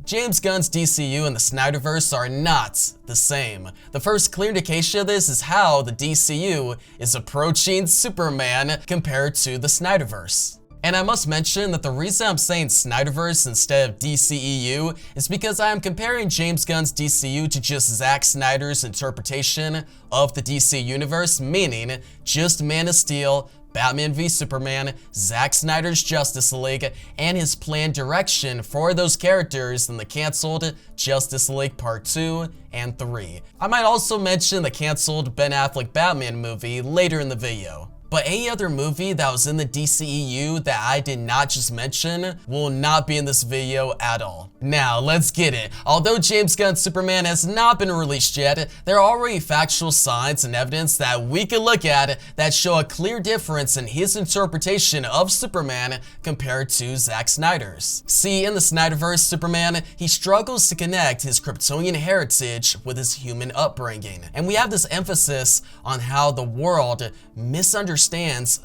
James Gunn's DCU and the Snyderverse are not the same. The first clear indication of this is how the DCU is approaching Superman compared to the Snyderverse. And I must mention that the reason I'm saying Snyderverse instead of DCEU is because I am comparing James Gunn's DCU to just Zack Snyder's interpretation of the DC universe, meaning just Man of Steel, Batman v Superman, Zack Snyder's Justice League, and his planned direction for those characters in the cancelled Justice League Part 2 and 3. I might also mention the cancelled Ben Affleck Batman movie later in the video. But any other movie that was in the DCEU that I did not just mention will not be in this video at all. Now, let's get it. Although James Gunn's Superman has not been released yet, there are already factual signs and evidence that we can look at that show a clear difference in his interpretation of Superman compared to Zack Snyder's. See, in the Snyderverse Superman, he struggles to connect his Kryptonian heritage with his human upbringing. And we have this emphasis on how the world misunderstands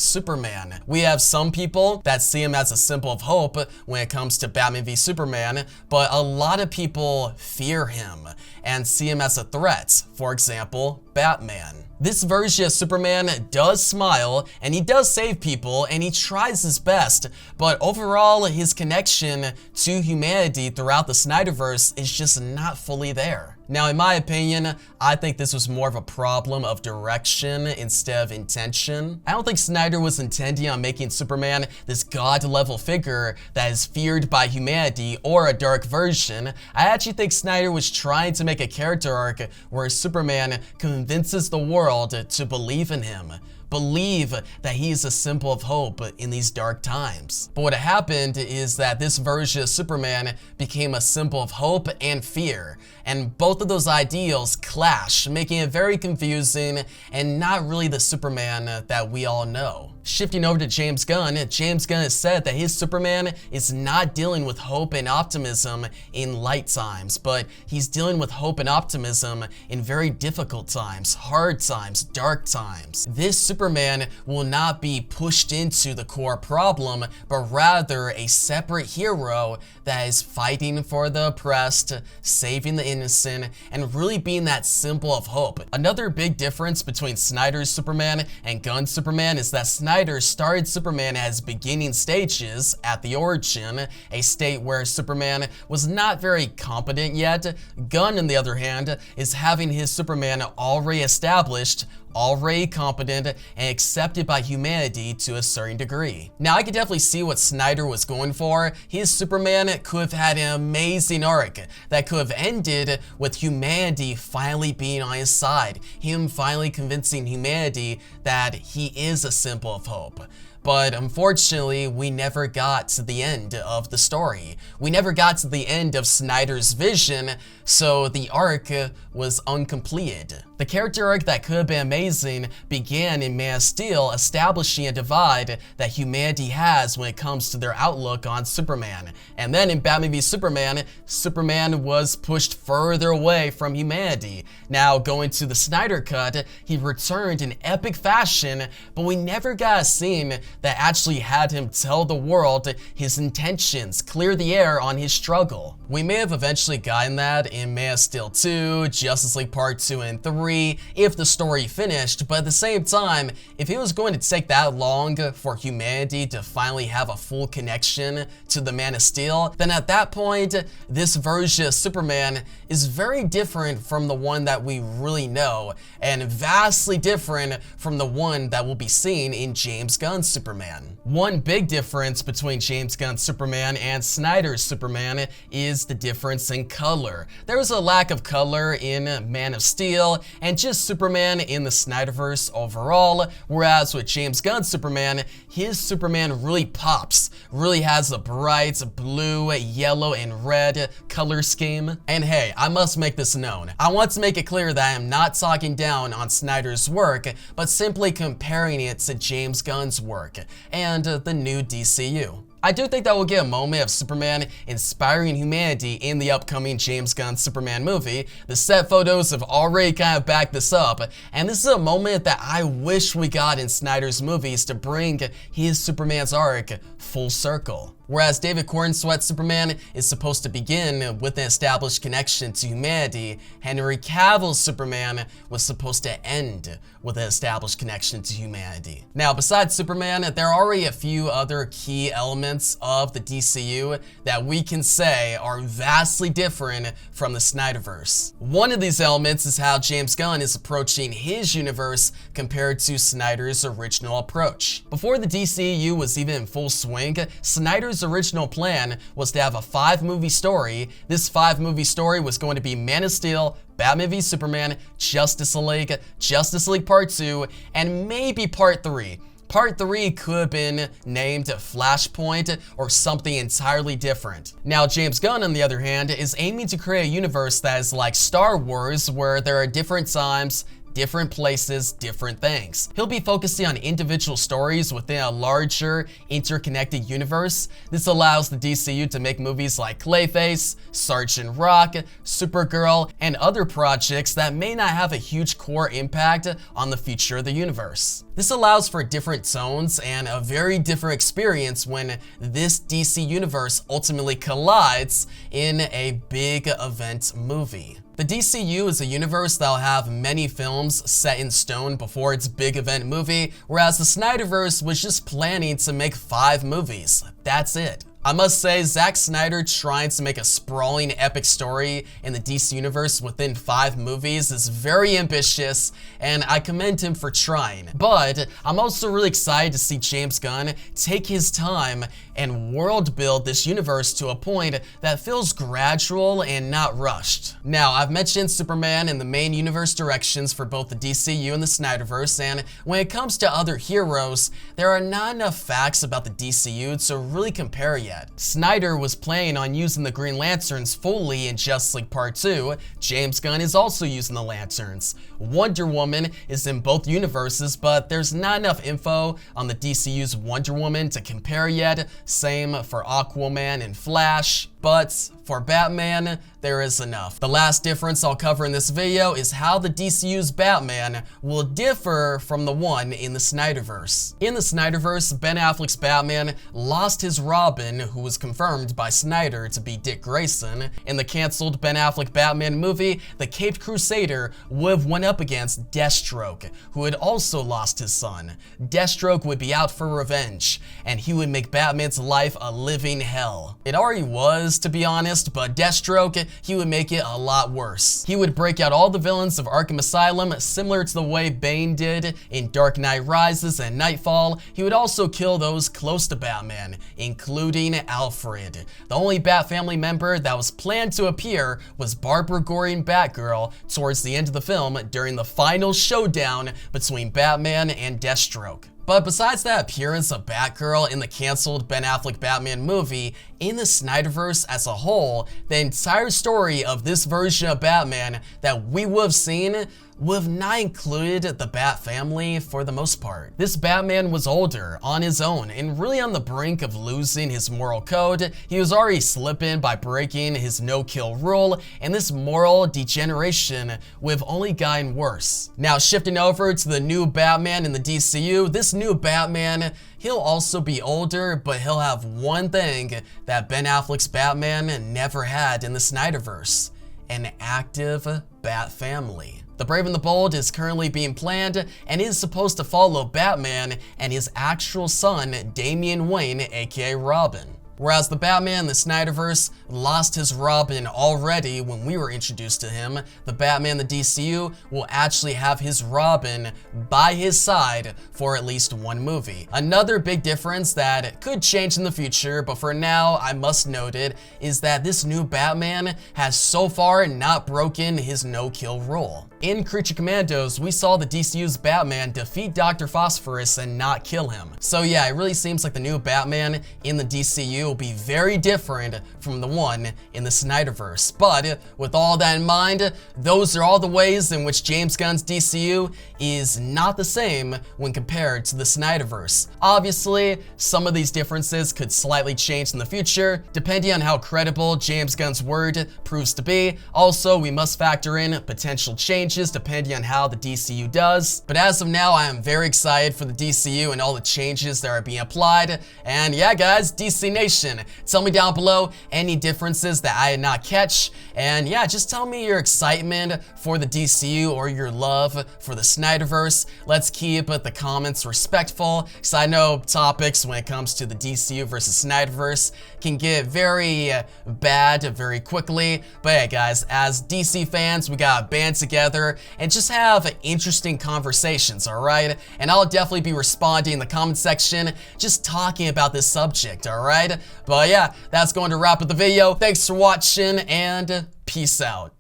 Superman. We have some people that see him as a symbol of hope when it comes to Batman v Superman, but a lot of people fear him and see him as a threat. For example, Batman. This version of Superman does smile, and he does save people, and he tries his best, but overall, his connection to humanity throughout the Snyderverse is just not fully there. Now, in my opinion, I think this was more of a problem of direction instead of intention. I don't think Snyder was intending on making Superman this god-level figure that is feared by humanity or a dark version. I actually think Snyder was trying to make a character arc where Superman convinces the world to believe in him. Believe that he is a symbol of hope in these dark times. But what happened is that this version of Superman became a symbol of hope and fear, and both of those ideals clash, making it very confusing and not really the Superman that we all know. Shifting over to James Gunn has said that his Superman is not dealing with hope and optimism in light times, but he's dealing with hope and optimism in very difficult times, hard times, dark times. This Superman will not be pushed into the core problem, but rather a separate hero that is fighting for the oppressed, saving the innocent, and really being that symbol of hope. Another big difference between Snyder's Superman and Gunn's Superman is that Snyder started Superman as beginning stages at the origin, a state where Superman was not very competent yet. Gunn, on the other hand, is having his Superman already established, already competent, and accepted by humanity to a certain degree. Now, I could definitely see what Snyder was going for. His Superman could have had an amazing arc that could have ended with humanity finally being on his side, him finally convincing humanity that he is a symbol of hope. But unfortunately, we never got to the end of the story. We never got to the end of Snyder's vision, so the arc was uncompleted. The character arc that could have been amazing began in Man of Steel, establishing a divide that humanity has when it comes to their outlook on Superman. And then in Batman v Superman, Superman was pushed further away from humanity. Now, going to the Snyder Cut, he returned in epic fashion, but we never got a scene that actually had him tell the world his intentions, clear the air on his struggle. We may have eventually gotten that in Man of Steel 2, Justice League Part 2 and 3, if the story finished, but at the same time, if it was going to take that long for humanity to finally have a full connection to the Man of Steel, then at that point, this version of Superman is very different from the one that we really know, and vastly different from the one that will be seen in James Gunn's Superman. One big difference between James Gunn's Superman and Snyder's Superman is the difference in color. There was a lack of color in Man of Steel and just Superman in the Snyderverse overall, whereas with James Gunn's Superman, his Superman really pops, really has a bright blue, yellow, and red color scheme. And hey, I must make this known. I want to make it clear that I am not talking down on Snyder's work, but simply comparing it to James Gunn's work and the new DCU. I do think that we'll get a moment of Superman inspiring humanity in the upcoming James Gunn Superman movie. The set photos have already kind of backed this up, and this is a moment that I wish we got in Snyder's movies to bring his Superman's arc full circle. Whereas David Cornsweet's Superman is supposed to begin with an established connection to humanity, Henry Cavill's Superman was supposed to end with an established connection to humanity. Now, besides Superman, there are already a few other key elements of the DCU that we can say are vastly different from the Snyderverse. One of these elements is how James Gunn is approaching his universe compared to Snyder's original approach. Before the DCU was even in full swing, Snyder's original plan was to have a 5-movie story. This 5-movie story was going to be Man of Steel, Batman v Superman, Justice League Part 2, and maybe Part 3. Part 3 could have been named Flashpoint or something entirely different. Now, James Gunn, on the other hand, is aiming to create a universe that is like Star Wars, where there are different times, different places, different things. He'll be focusing on individual stories within a larger, interconnected universe. This allows the DCU to make movies like Clayface, Sergeant Rock, Supergirl, and other projects that may not have a huge core impact on the future of the universe. This allows for different tones and a very different experience when this DC universe ultimately collides in a big event movie. The DCU is a universe that'll have many films set in stone before its big event movie, whereas the Snyderverse was just planning to make 5 movies. That's it. I must say, Zack Snyder trying to make a sprawling epic story in the DC universe within 5 movies is very ambitious, and I commend him for trying. But I'm also really excited to see James Gunn take his time and world build this universe to a point that feels gradual and not rushed. Now, I've mentioned Superman and the main universe directions for both the DCU and the Snyderverse, and when it comes to other heroes, there are not enough facts about the DCU to really compare yet. Snyder was planning on using the Green Lanterns fully in Justice League Part 2. James Gunn is also using the Lanterns. Wonder Woman is in both universes, but there's not enough info on the DCU's Wonder Woman to compare yet. Same for Aquaman and Flash. But for Batman, there is enough. The last difference I'll cover in this video is how the DCU's Batman will differ from the one in the Snyderverse. In the Snyderverse, Ben Affleck's Batman lost his Robin, who was confirmed by Snyder to be Dick Grayson. In the canceled Ben Affleck Batman movie, the Caped Crusader would have went up against Deathstroke, who had also lost his son. Deathstroke would be out for revenge, and he would make Batman's life a living hell. It already was, to be honest, but Deathstroke, he would make it a lot worse. He would break out all the villains of Arkham Asylum, similar to the way Bane did in Dark Knight Rises and Nightfall. He would also kill those close to Batman, including Alfred. The only Bat family member that was planned to appear was Barbara Gordon Batgirl towards the end of the film during the final showdown between Batman and Deathstroke. But besides that appearance of Batgirl in the canceled Ben Affleck Batman movie, in the Snyderverse as a whole, the entire story of this version of Batman that we would have seen would have not included the Bat family for the most part. This Batman was older, on his own, and really on the brink of losing his moral code. He was already slipping by breaking his no-kill rule, and this moral degeneration would have only gotten worse. Now, shifting over to the new Batman in the DCU, this new Batman, he'll also be older, but he'll have one thing that Ben Affleck's Batman never had in the Snyderverse: an active Bat family. The Brave and the Bold is currently being planned and is supposed to follow Batman and his actual son, Damian Wayne, aka Robin. Whereas the Batman in the Snyderverse lost his Robin already when we were introduced to him, the Batman in the DCU will actually have his Robin by his side for at least one movie. Another big difference that could change in the future, but for now I must note it, is that this new Batman has so far not broken his no-kill rule. In Creature Commandos, we saw the DCU's Batman defeat Dr. Phosphorus and not kill him. So yeah, it really seems like the new Batman in the DCU will be very different from the one in the Snyderverse. But with all that in mind, those are all the ways in which James Gunn's DCU is not the same when compared to the Snyderverse. Obviously, some of these differences could slightly change in the future, depending on how credible James Gunn's word proves to be. Also, we must factor in potential changes depending on how the DCU does. But as of now, I am very excited for the DCU and all the changes that are being applied. And yeah, guys, DC Nation, section. Tell me down below any differences that I did not catch, and yeah, just tell me your excitement for the DCU or your love for the Snyderverse. Let's keep the comments respectful, because I know topics when it comes to the DCU versus Snyderverse can get very bad very quickly. But hey guys, as DC fans, we gotta band together and just have interesting conversations, alright? And I'll definitely be responding in the comment section, just talking about this subject, alright? But yeah, that's going to wrap up the video. Thanks for watching, and peace out.